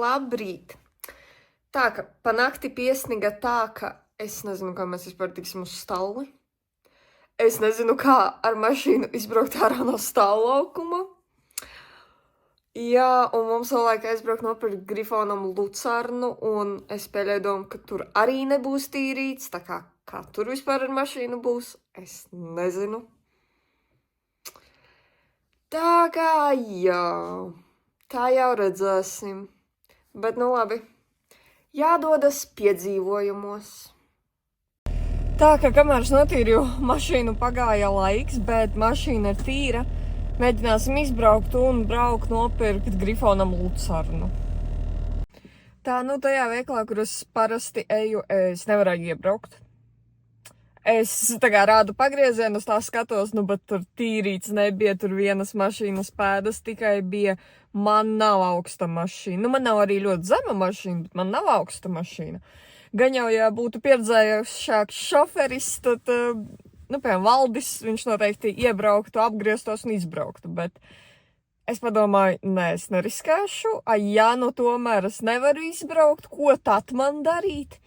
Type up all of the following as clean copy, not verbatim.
Labrīt! Tā, ka pa nakti piesniga tā, ka es nezinu, kā mēs vispār tiksim uz stalli. Es nezinu, kā ar mašīnu izbraukt ārā no stāvlaukuma. Jā, un mums vēl laika aizbraukt nopirkt Grifonam lucernu, un es pēļēju domu, ka tur arī nebūs tīrīts, tā kā tur vispār ar mašīnu būs, es nezinu. Tā kā jā, tā jau redzēsim. Bet nu labi, jādodas piedzīvojumos. Tā kā kamēr es notīrīju mašīnu pagāja laiks, bet mašīna ir tīra, mēģināsim izbraukt un braukt nopirkt Grifonam lucernu. Tā, nu tajā veiklā, kur es parasti eju, es nevarēju iebraukt. Es tā kā rādu pagriezienus, tā skatos, nu, bet tur tīrīts nebija, tur vienas mašīnas pēdas tikai bija. Man nav augsta mašīna. Nu, man nav arī ļoti zema mašīna, bet man nav augsta mašīna. Gan jau, ja būtu pieredzējušāks šoferis, tad, nu, piemēram, Valdis, viņš noteikti iebrauktu, apgrieztos un izbrauktu, bet es padomāju, nē, es neriskēšu, ja nu tomēr es nevaru izbraukt, ko tad man darīt?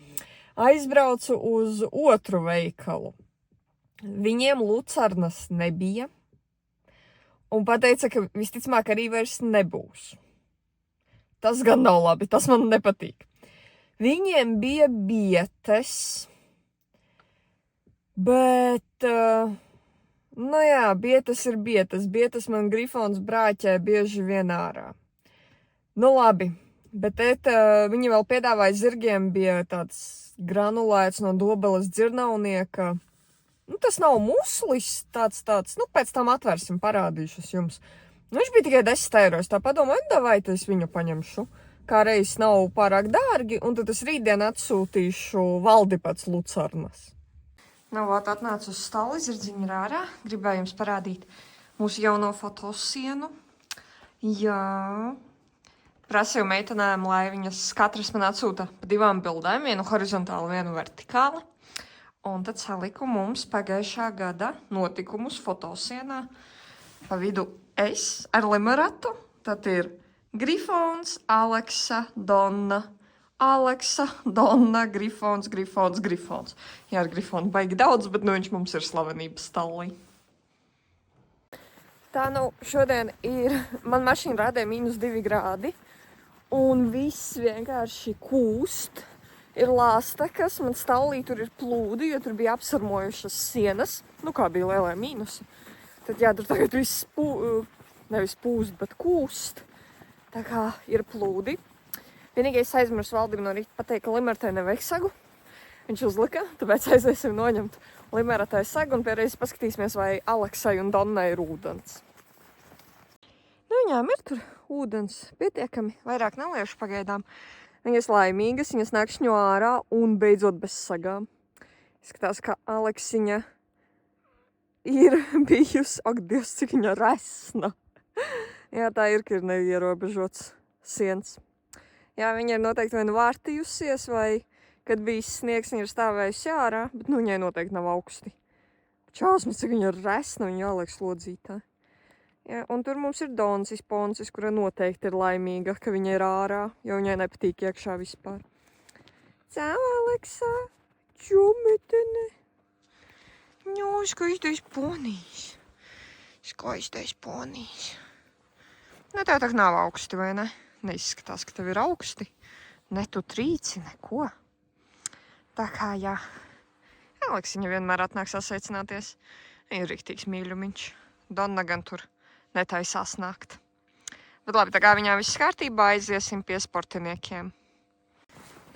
Aizbraucu uz otru veikalu. Viņiem lucernas nebija, un pateica, ka visticamāk arī vairs nebūs. Tas gan nav labi, tas man nepatīk. Viņiem bija bietes, bet, nu jā, bietes ir bietes. Bietes man Grifons brāķē bieži vien ārā. Nu labi, bet viņi vēl piedāvāja zirgiem, bija tāds granulēts no Dobeles dzirnavnieka. Nu, tas nav muslis, tāds, nu, pēc tam atvērsim, parādīšos jums. Nu, viņš bija tikai 10 €. Tā padomāju, davai, es viņu paņemšu. Kā reiz nav pārāk dārgi, un tad es rītdien atsūtīšu Valdi pēc lucernas. Nu, vāt, atnācu uz stalli, zirdziņi ir ārā. Gribēju jums parādīt mūsu jauno fotosienu. Jā. Prasīju meitenēm, lai viņas katras man atsūta pa 2 bildēm, vienu horizontāli, vienu vertikāli. Un tad saliku mums pagājušā gada notikumus fotosienā. Pa vidu es ar limeratu, tad ir Grifons, Aleksa, Donna, Grifons. Jā, ar Grifonu baigi daudz, bet nu viņš mums ir slavenības stallī. Tā, nu, šodien man mašīna rādīja -2 grādi. Un viss vienkārši kūst, ir lāstekas, man stallī tur ir plūdi, jo tur bija apsarmojušas sienas, nu kā bija lielie mīnusi. Tad jā, tur tagad viss nevis pūst, bet kūst, tā kā ir plūdi. Vienīgais aizmirsu Valdim no rīta pateikt, ka limeratē nevajag sagu. Viņš uzlika, tāpēc aiziesim noņemt limeratē sagu un pēreiz paskatīsimies, vai Aleksai un Donnai ir ūdens. Nu, viņām ir tur ūdens pietiekami, vairāk neliešu pagaidām. Viņas laimīgas, viņas nakšņo ārā un beidzot bez sagām. Izskatās, ka Aleksiņa ir bijusi, ak, Dievs, cik viņa resna. Jā, tā ir, ka ir neierobežots siens. Jā, viņa ir noteikti vien vārtījusies, vai, kad bija sniegs, viņa ir stāvējusi ārā, bet nu viņai noteikti nav augsti. Čausmas, cik viņa ir resna, viņa jāliek slodzītā. Jā, un tur mums ir Donsis Ponsis, kura noteikti ir laimīga, ka viņa ir ārā, jo viņai nepatīk iekšā vispār. Čau, Aleksa! Čumetene! Nu, skaistais ponijs. Skaistais ponijs. Nu, tev tak nav augsti, vai ne? Neizskatās, ka tev ir augsti. Ne tu trīci, neko. Tā kā, jā. Aleksiņa vienmēr atnāk sasveicināties. Viņa ir riktīgs mīļumiņš. Donna gan tur netaisās nākt. Bet labi, tā kā viņā viss kārtībā, aiziesim pie sportiniekiem.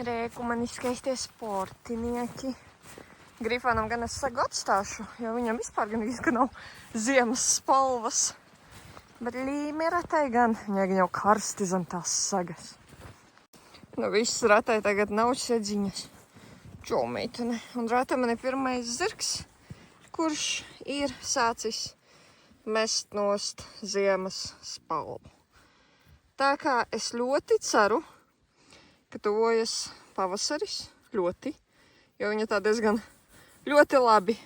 Rēku mani skaistie sportinieki. Grifonam gan es sagu atstāšu, jo viņam vispār gan nav ziemas spalvas. Bet līmeratai gan, viņai jau karsti zem tās sagas. Nu, viss ratai tagad nav sēdziņas. Čau, meitene. Un ratā man ir pirmais zirgs, kurš ir sācis mest nost ziemas spalvu. Tā kā es ļoti ceru, ka tuvojas pavasaris, ļoti, jo viņa tā diezgan ļoti labi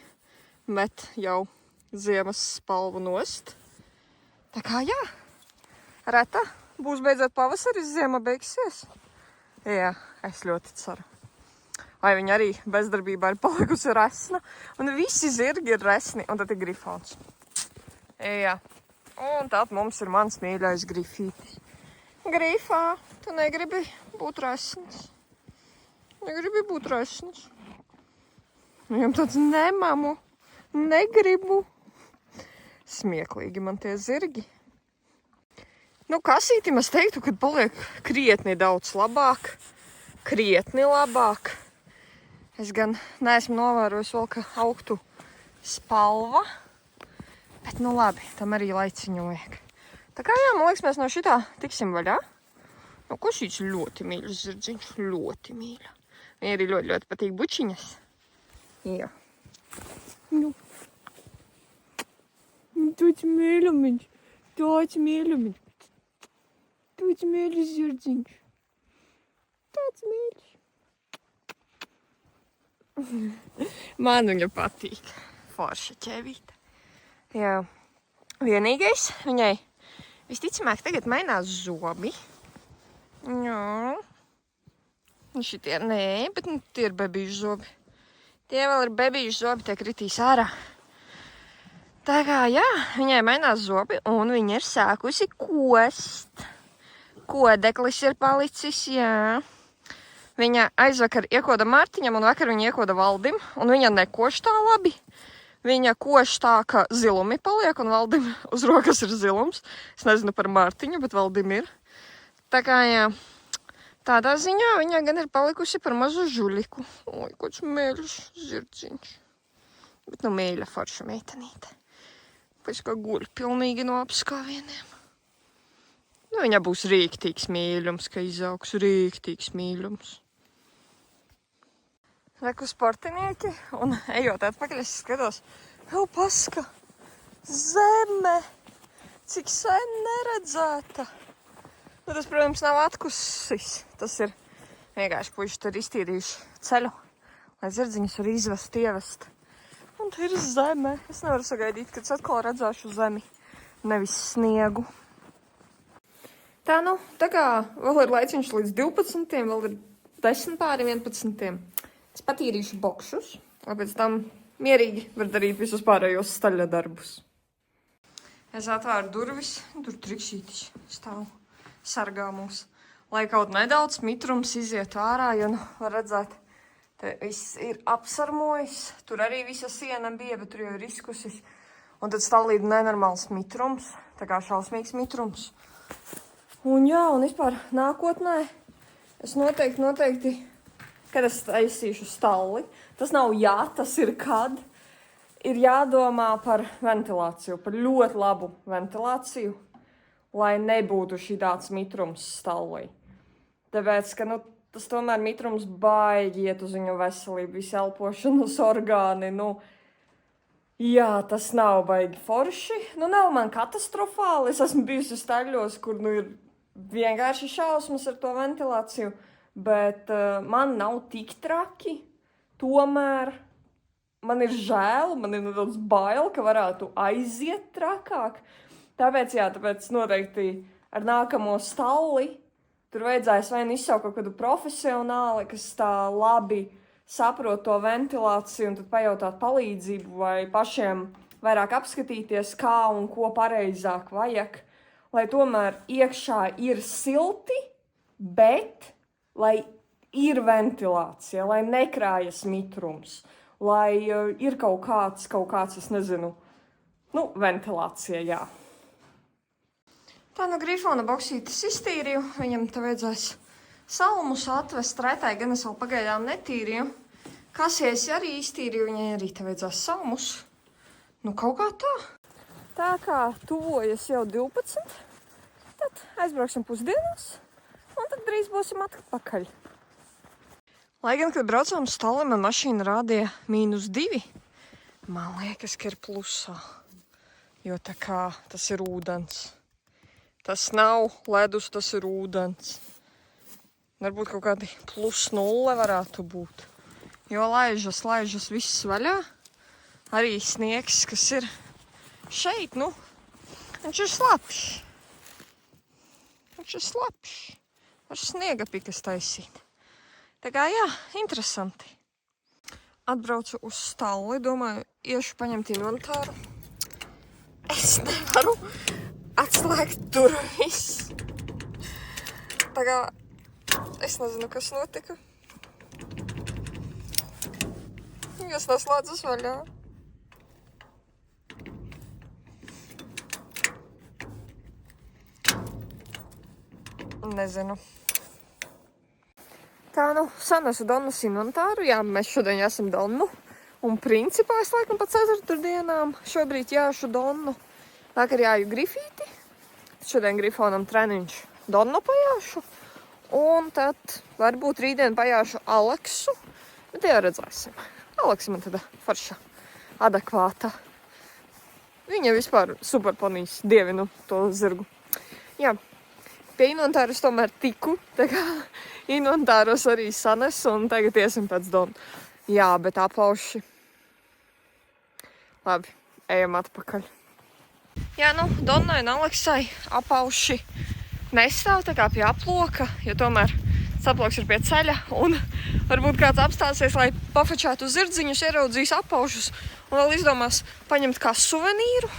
met jau ziemas spalvu nost. Tā kā jā, reta Būs beidzot pavasaris, ziema beigsies. Jā, es ļoti ceru. Vai viņa arī bezdarbībā ir palikusi resna. Un visi zirgi ir resni, un tad ir grifons. Jā. Un tad mums ir mans mīļais grifītis. Grifā, tu negribi būt resns. Negribi būt resns. Viņam tāds nemamu. Negribu. Smieklīgi man tie zirgi. Nu, kasītim es teiktu, kad paliek krietni daudz labāk. Krietni labāk. Es gan neesmu novērojis vēl, ka augtu spalva. Bet, nu labi, tam arī laiciņu vajag. Tā kā jā, man liekas, mēs no šitā tiksim vaļā. Nu, Košīts ļoti mīļš zirdziņš. Ļoti mīļa. Viņa arī ļoti, ļoti patīk bučiņas. Jā. Nu. Tāds mīļumiņš. Tāds mīļumiņš. Tāds mīļš zirdziņš. Tāds mīļš. Man viņa patīk. Forša ķēvīte. Jā. Vienīgais viņai visticamāk tagad mainās zobi. Jā. Šitie nē, bet nu, tie ir bebīšu zobi. Tie vēl ir bebīšu zobi, tie kritīs ārā. Tā kā, jā, viņai mainās zobi un viņa ir sākusi kost. Kodeklis ir palicis, jā. Viņa aizvakar iekoda Mārtiņam un vakar viņa iekoda Valdim. Un viņa nekoš tā labi. Viņa koš tā, ka zilumi paliek un Valdim uz rokas ir zilums. Es nezinu par Mārtiņu, bet Valdim ir. Tā kā, jā, tādā ziņā viņa gan ir palikusi par mazu žuliku. Oi, kāds mīļš zirdziņš. Bet nu mīļa forša meitenīte. Pēc kā guļ pilnīgi no apskāvieniem. Nu, viņa būs rīktīgs mīļums, ka izaugs rīktīgs mīļums. Reku sportinieki, un ejot atpakaļ, es skatos, jau paska, zeme, cik sen neredzēta. Nu, tas, protams, nav atkusis. Tas ir vienkārši puiši tur iztīrījuši ceļu, lai zirdziņus var izvest, ievest. Un te ir zeme. Es nevaru sagaidīt, kad es atkal redzēšu zemi, nevis sniegu. Tā nu, tā kā vēl ir laiciņš līdz 12, vēl ir 10 pāri 11. Es patīrīšu bokšus, lai pēc tam mierīgi var darīt visus pārējos staļa darbus. Es atvēru durvis, tur triksītis stāv, sargā mūs. Lai kaut nedaudz mitrums iziet ārā, jo nu var redzēt, te viss ir apsarmojis. Tur arī visa siena bija, bet tur jau ir izkusis. Un tad stāv līdz nenormāls mitrums, tā kā šausmīgs mitrums. Un jā, un vispār nākotnē es noteikti, kad es taisīšu stalli, tas nav jā, tas ir kad, ir jādomā par ventilāciju, par ļoti labu ventilāciju, lai nebūtu šī tāds mitrums stallī. Tāpēc, ka, nu, tas tomēr mitrums baigi iet uz viņu veselību, visi elpošanas orgāni, nu, jā, tas nav baigi forši. Nu, nav man katastrofāli, es esmu bijusi staļos, kur, nu, ir vienkārši šausmas ar to ventilāciju, bet man nav tik traki, tomēr man ir žēl, man ir nedaudz bail, ka varētu aiziet trakāk. Tāpēc noteikti ar nākamo stalli tur vajadzēs vai nu izsaukt kaut kādu profesionāli, kas tā labi saprot to ventilāciju un tad pajautāt palīdzību vai pašiem vairāk apskatīties, kā un ko pareizāk vajag, lai tomēr iekšā ir silti, bet lai ir ventilācija, lai nekrājas mitrums, lai ir kaut kāds, es nezinu, nu, ventilācija, jā. Tā nu grifona boksītes iztīrīju, viņam te vajadzēs salmus atvest, Retai gan es vēl pagaidām netīrīju. Kasies arī iztīrīju, viņai arī te vajadzēs salmus. Nu, kaut kā tā. Tā kā tuvojas jau 12, tad aizbrauksim pusdienās, un tad drīz būsim atpakaļ. Lai gan, kad braucām uz stalli, man mašīna rādīja -2. Man liekas, ka ir plusā, jo tā kā tas ir ūdens. Tas nav ledus, tas ir ūdens. Varbūt kaut kādi +0 varētu būt. Jo laižas viss vaļā. Arī sniegs, kas ir šeit, nu, viņš ir slapjš. Viņš ir slapšs. Var sniega pikas taisīt. Tā kā jā, interesanti. Atbraucu uz stalli, domāju, iešu paņemt inventāru. Es nevaru atslēgt durvis. Tā kā es nezinu, kas notika. Viņas neslēdzas vaļā. Nezinu. Tā, sanesu Donnas inventāru. Jā, mēs šodien esam Donnu. Un principā es laikam pa ceturtdienām šobrīd jāšu Donnu. Vakar jāju Grifīti. Šodien Grifonam treniņš Donnu pajāšu. Un tad varbūt rītdien pajāšu Aleksu. Bet jau redzēsim. Aleksa man tāda forša, adekvāta. Viņa vispār superponīs, dievinu to zirgu. Jā. Pie inventārus tomēr tiku, tā kā inventārus arī sanesu un tagad iesim pēc Donu. Jā, bet apauši. Labi, ejam atpakaļ. Jā, Donnai un Aleksai apauši nestāv tā kā pie aploka, jo tomēr aploks ir pie ceļa un varbūt kāds apstāsies, lai pafačētu zirdziņus, ieraudzīs apaušus un vēl izdomās paņemt kā suvenīru.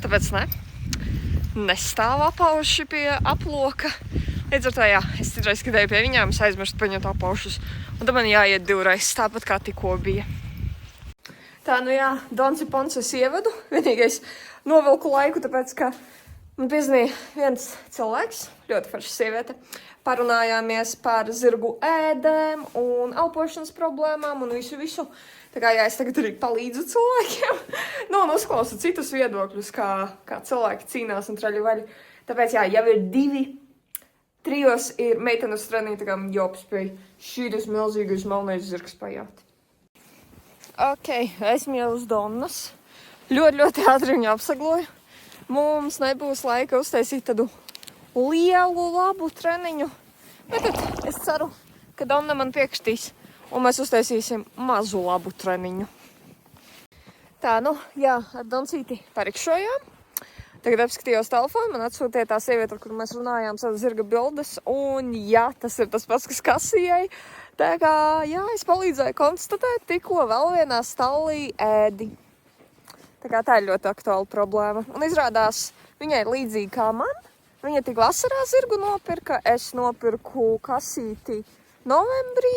Tāpēc ne. Nestāv apauši pie aploka. Līdz ar to, jā, es citreiz skatēju pie viņām, es aizmirstu paņemt apaušus. Un tad man jāiet divreiz, tāpat kā tikko bija. Tā, jā, Donci Ponces ievedu. Vienīgais novilku laiku, tāpēc, ka man piezvanīja viens cilvēks, ļoti forša sieviete. Parunājāmies par zirgu ēdēm un elpošanas problēmām un visu. Tā kā jā, es tagad arī palīdzu cilvēkiem. Un uzklausu citus viedokļus, kā cilvēki cīnās un traļu vaļu. Tāpēc jā, jau ir 2, 3 ir meitenes trenī, tā kā jops pie šītas milzīgais melnais zirgs pajāt. Ok, esmu jau uz Donnas. Ļoti ātri viņu apsagloju. Mums nebūs laika uztaisīt tādu lielu, labu treniņu. Bet tad es ceru, ka Donna man piekštīs. Un mēs uztaisīsim mazu labu treniņu. Tā, jā, ar Doncīti parikšojām. Tagad apskatījos telefonu, man atsūtīja tā sieviete, ar kuru mēs runājām, savas zirga bildes. Un jā, tas ir tas pats, kas kasijai. Tā kā, jā, es palīdzēju konstatēt, tikko vēl vienā stallī ēdi. Tā kā tā ir ļoti aktuāla problēma. Un izrādās, viņai ir līdzīgi kā man. Viņa tik vasarā zirgu nopirka, es nopirku kasīti novembrī.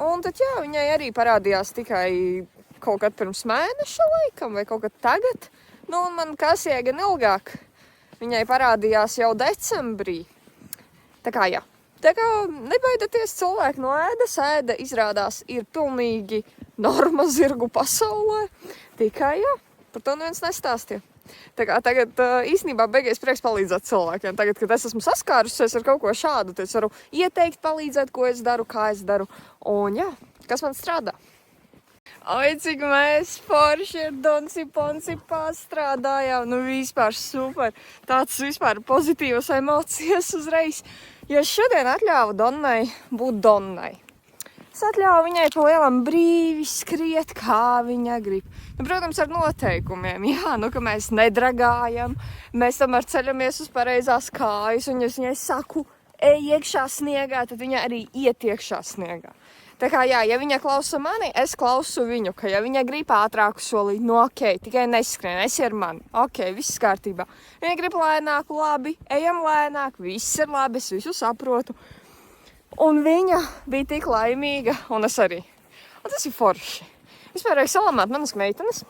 Un tad, jā, viņai arī parādījās tikai kaut kad pirms mēneša laikam, vai kaut kad tagad. Un man kasijai gan ilgāk. Viņai parādījās jau decembrī. Tā kā, jā. Tā kā nebaidaties cilvēki no ēdas. Ēda izrādās ir pilnīgi norma zirgu pasaulē. Tikai, jā, par to neviens nestāstīja. Tā kā tagad īstenībā beigies prieks palīdzēt cilvēkiem. Tagad, kad es esmu saskārusies ar kaut ko šādu, tad es varu ieteikt palīdzēt, ko es daru, kā es daru. Un jā, kas man strādā. Oi, cik mēs forši ar Donci Ponci pastrādājām. Vispār super. Tāds vispār pozitīvas emocijas uzreiz. Jo es šodien atļāvu Donnai būt Donnai. Es atļauju viņai pa lielam brīvi skriet, kā viņa grib. Protams, ar noteikumiem. Jā, ka mēs nedragājam, mēs tomēr ceļamies uz pareizās kājas, un ja es viņai saku, ej iekšā sniegā, tad viņa arī iet iekšā sniegā. Tā kā jā, ja viņa klausa mani, es klausu viņu, ka ja viņa grib ātrāku solīt, ok, tikai neskrien, esi ar mani, ok, viss kārtībā. Viņa grib lēnāku, labi, ejam lēnāk, viss ir labi, es visu saprotu. Un viņa bija tik laimīga, un es arī. Un tas ir forši. Vispār vajag salamāt manas meitenes,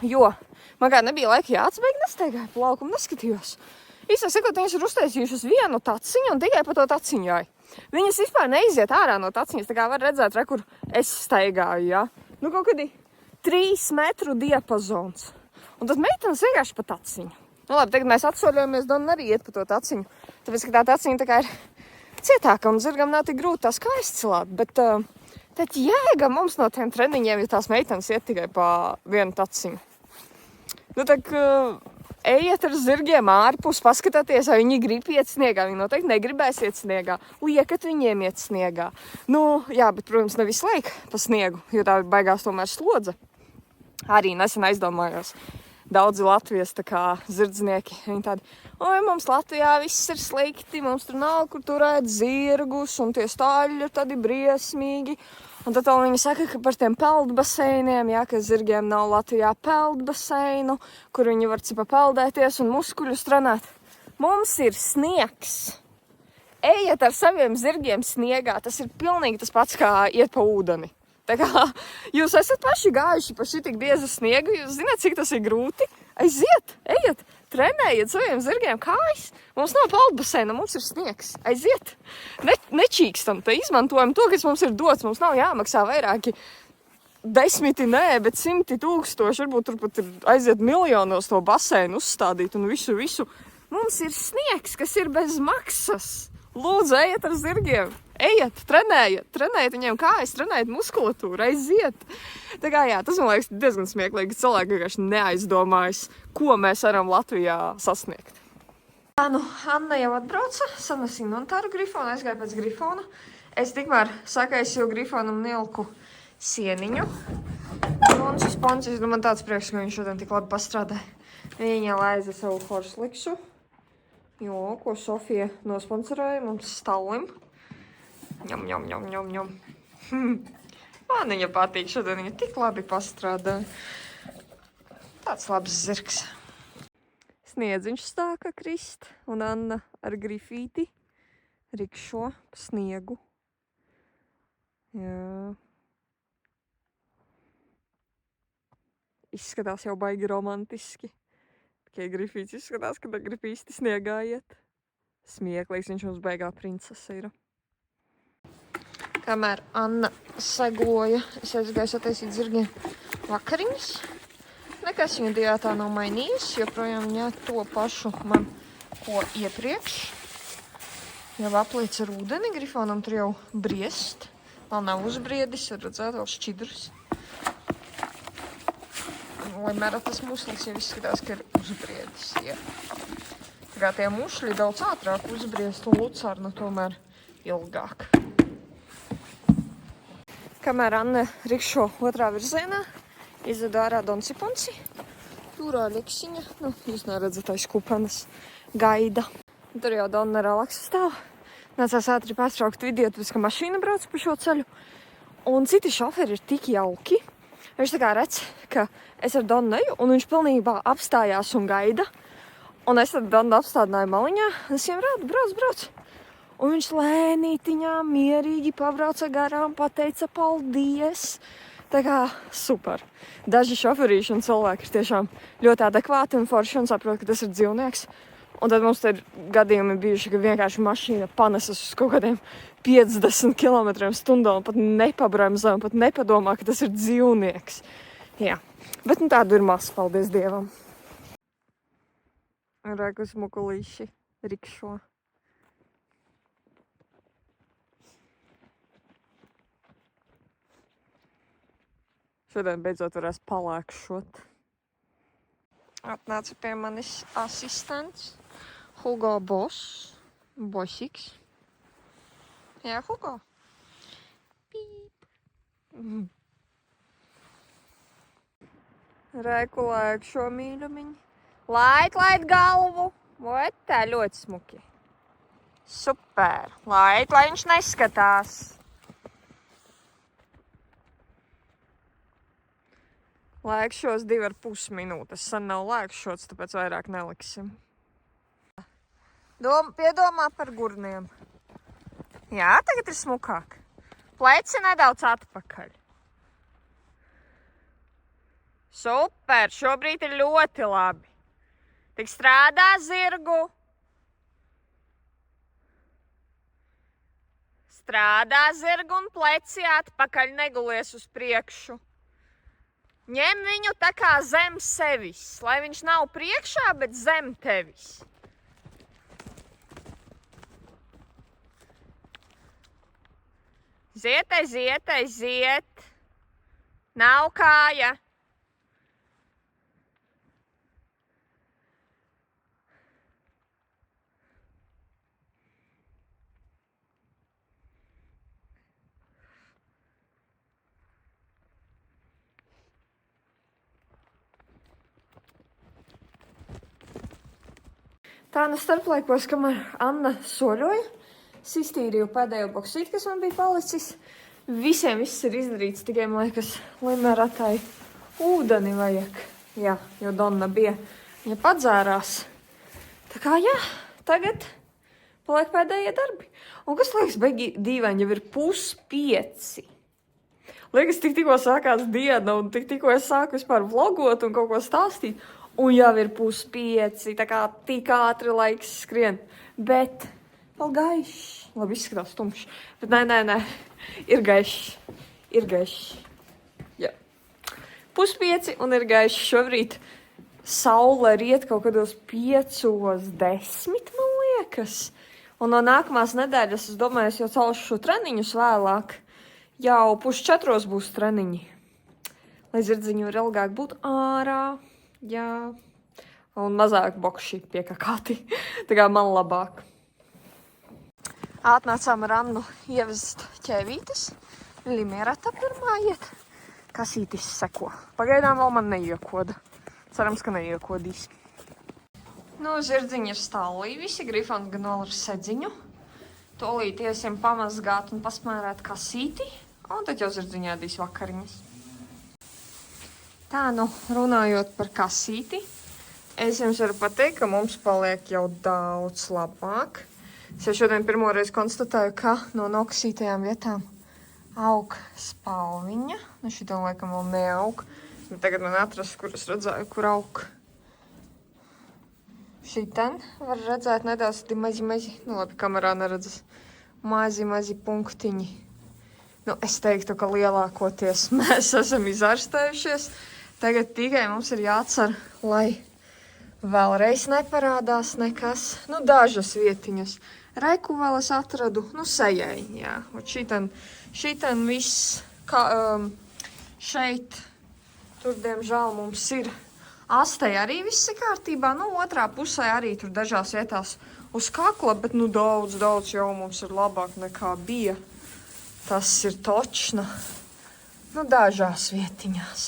jo man kā nebija laika jāatsbeigt, nestaigāju pa laukumu, neskatījos. Īsāk sakot, viņas ir uztaisījušas vienu taciņu un tikai pa to taciņu jāj. Viņas vispār neiziet ārā no taciņas, tā kā var redzēt, kur es staigāju, jā. Kaut kādi 3 metru diapazons. Un tad meitenes vienkārši pa taciņu. Labi, tagad mēs atsoļojamies, Donna arī iet pa to taciņu. Tāpēc, ka tā taciņa tā kā ir cietāka un zirgam nav tik grūti tās kājas cilāt, bet tad jēga mums no tiem treniņiem, ja tās meitenes iet tikai pa vienu taciņu. Tak ejiet ar zirgiem ārpus, paskatāties, vai viņi grib iet sniegā. Viņi noteikti negribēs iet sniegā. Liekat viņiem iet sniegā. Jā, bet, protams, ne visu laiku pa sniegu, jo tā baigās tomēr slodze. Arī nesen aizdomājos. daudzi Latvijas tā kā zirdznieki. Viņi tādi, oi, mums Latvijā viss ir slikti, mums tur nav kur turēt zirgus, un tie stāļi ir tādi briesmīgi. Un tad viņi saka, ka par tiem peldbaseiniem, jā, ka zirgiem nav Latvijā peldbaseinu, kur viņi var cipa peldēties un muskuļus trenēt. Mums ir sniegs. Ejiet ar saviem zirgiem sniegā, tas ir pilnīgi tas pats, kā iet pa ūdeni. Tā kā jūs esat paši gājuši pa šitik biezu sniegu, jūs zināt, cik tas ir grūti. Aiziet, ejiet, trenējiet saviem zirgiem kājas. Mums nav peldbaseina, mums ir sniegs. Aiziet, nečīkstam, te izmantojam to, kas mums ir dots. Mums nav jāmaksā vairāki 10, bet 100 000, varbūt turpat ir aiziet miljonos to baseinu uzstādīt un visu. Mums ir sniegs, kas ir bez maksas. Lūdzu, ejiet ar zirgiem. Ejiet, trenējiet viņiem kājas, trenējiet muskulatūru, aiziet. Tā kā jā, tas man liekas diezgan smieklīgi. Cilvēki vienkārši neaizdomājas, ko mēs varam Latvijā sasniegt. Tā, nu, Anna jau atbrauca, sanes inventāru Grifonu, aizgāja pēc Grifona. Es tikmēr sakaisīju Grifonam nielku sieniņu. Un šis poncis, nu man tāds prieks, ka viņš šodien tik labi pastrādāja. Viņa laiza savu horslikšu. Jo, ko Sofija nosponsorēja mums stallim. Ņom. Man viņa patīk, šodien viņa tik labi pastrādāja. Tāds labs zirgs. Sniedziņš stāka krist, un Anna ar grifīti rikšo pa sniegu. Jā. Izskatās jau baigi romantiski. Tikai grifīts izskatās, ka grib īsti sniegā iet. Smieklīgs, viņš mums beigā princese ir. Kamēr Anna segoja, es aizgāju sataisīt zirgiem vakariņas. Nekas viņa diētā nav mainījis, joprojām viņa to pašu man, ko iepriekš. Jau apliec ar ūdeni, Grifonam tur jau briest. Vēl nav uzbriedis, var redzēt vēl šķidrus. Lai mērā tas muslis jau izskatās, ka ir uzbriedis, jā. Tā kā tie mušļi daudz ātrāk uzbriest un lucarna tomēr ilgāk. Kamēr Anna rikšo otrā virzienā, izvedu ārā Donsiponsi. Tur Aleksiņa, nu, jūs neredzat aiz kupenes, gaida. Tur jau Donna relaksa stāv. Nācās ātri pārtraukt video, tāpēc, ka mašīna brauc pa šo ceļu. Un citi šoferi ir tik jauki. Viņš tā kā redz, ka es ar Donu neju, un viņš pilnībā apstājās un gaida. Un es tad Donu apstādināju maliņā, es viņam rādu, brauc. Un viņš lēnītiņā, mierīgi pabrauca garām, pateica paldies. Tā kā super. Daži šoferīši un cilvēki ir tiešām ļoti adekvāti un forši un saprot, ka tas ir dzīvnieks. Un tad mums te ir gadījumi bijuši, ka vienkārši mašīna panesas uz kaut kādiem 50 km/h un pat nepabremzē un pat nepadomā, ka tas ir dzīvnieks. Jā, bet nu tādu ir maz, paldies Dievam. Reku smukulīši rikšo. Šodien beidzot varēs palēkšot. Atnāca pie manis asistents. Hugo Boss. Bosiks. Jā, Hugo. Pīp. Reku lēkšo, mīļumiņi. Laid galvu. Vai tā ļoti smuki. Super. Lai viņš neskatās. Lēkšos 2,5 minūtes. Sen nav lēkšots, tāpēc vairāk neliksim. Piedomā par gurniem. Jā, tagad ir smukāk. Pleci nedaudz atpakaļ. Super, šobrīd ir ļoti labi. Tik strādā zirgu. Strādā zirgu un pleci atpakaļ, negulies uz priekšu. Ņem viņu tā kā zem sevis, lai viņš nav priekšā, bet zem tevis. Ziet. Nav kāja. Tā nu starplaikos, kamēr Anna soļoja, es iztīrīju pēdējo boksīti, kas man bija palicis. Visiem viss ir izdarīts, tikai, man liekas, Limeratai ūdeni vajag. Jā, jo Donna bija, viņa padzērās. Tā kā, jā, tagad paliek pēdējie darbi. Un kas liekas, beigi dīvaini, jau ir 4:30. Liekas, tikko sākās diena, un tikko es sāku vispār vlogot un kaut ko stāstīt, un jau ir 4:30, tā kā tik ātri laiks skrien. Bet vēl gaišs. Labi, izskatās tumšs. Bet nē, ir gaišs. Ir gaišs. Jā. 4:30 un ir gaišs. Šobrīd saule riet kaut kādos 5:10, man liekas. Un no nākamās nedēļas, es domāju, es jau celšu treniņus vēlāk. Jau 3:30 būs treniņi. Lai zirdziņi var ilgāk būt ārā. Jā. Un mazāk bokši piekakāti. Tā kā man labāk. Atnācām ar Annu ievest ķēvītes. Limerata pirmā iet. Kasītis seko. Pagaidām vēl man neiekoda. Cerams, ka neiekodīs. Nu, zirdziņi ir stālī. Visi grifoni gan vēl ar sedziņu. Tolīt iesim pamazgāt un pasmērēt kasīti. Un tad jau zirdziņā ēdīs vakariņas. Tā, nu, runājot par kasīti, es jums varu pateikt, ka mums paliek jau daudz labāk. Es jau šodien pirmoreiz konstatēju, ka no noksītajām vietām aug spalviņa. Nu, šitā laikam vēl neaug. Bet tagad man atrast, kur es redzēju, kur aug. Šiten var redzēt nedaudz mazi. Nu, labi, kamerā neredzas. Mazi punktiņi. Nu, es teiktu, ka lielākoties mēs esam izārstējušies. Tagad tikai mums ir jācer, lai vēlreiz neparādās nekas. Nu, dažas vietiņas. Reku vēl es atradu, nu, sejai, jā. Šitan viss, šeit, tur, diemžēl, mums ir astei arī viss ir kārtībā. Nu, otrā pusē arī tur dažās vietās uz kakla, bet, nu, daudz jau mums ir labāk nekā bija. Tas ir točna. Nu, dažās vietiņās.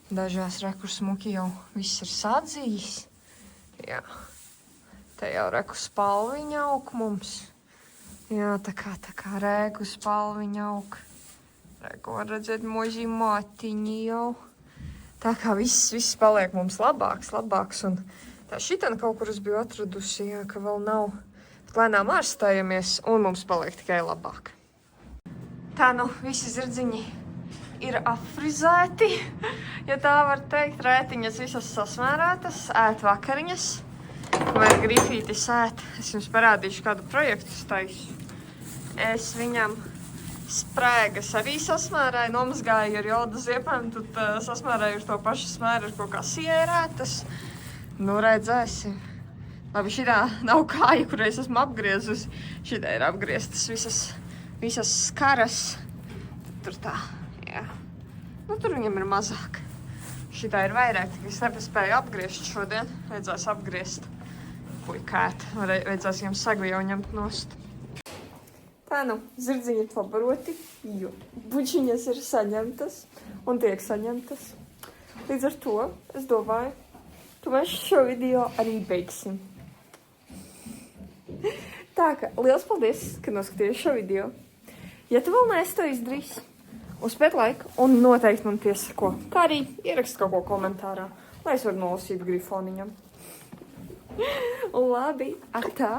Dažās reku smuki jau viss ir sadzījis. Jā. Te jau reku spalviņa aug mums. Jā, tā kā reku spalviņa aug. Reku var redzēt moži matiņi jau. Tā kā viss paliek mums labāks. Un tā šitan kaut kur es biju atradusi, jā, ka vēl nav. Bet lēnām ārstējamies un mums paliek tikai labāk. Tā, nu, visi zirdziņi ir afrizēti, ja tā var teikt. Rētiņas visas sasmērētas, ēt vakariņas. Vai grifītis ēt. Es jums parādīšu kādu projektu taisu. Es viņam sprēgas arī sasmērēju, nomazgāju ar joda ziepēm, tad sasmērēju ar to pašu smēru, ar kaut kā sierētas. Nu, redzēsim. Labi, šitā nav kāja, kur es esmu apgriezusi. Šitā ir apgrieztas visas skaras. Tur tā, jā. Nu, tur viņam ir mazāk. Šitā ir vairāk, tikai es nepaspēju apgriezt šodien. Vajadzēs apgriezt puikēt. Vajadzēs viņam sagu jau ņemt nost. Tā, nu, zirdziņi ir pabaroti, jo bučiņas ir saņemtas un tiek saņemtas. Līdz ar to es domāju, ka mēs šo video arī beigsim. Tā kā, liels paldies, ka noskatījies šo video. Ja tu vēl neesi to izdarījis, uzspēt laiku un noteikti man piesako. Kā arī ierakst kaut ko komentārā, lai es varu nolasīt grifoniņam. Labi, atā!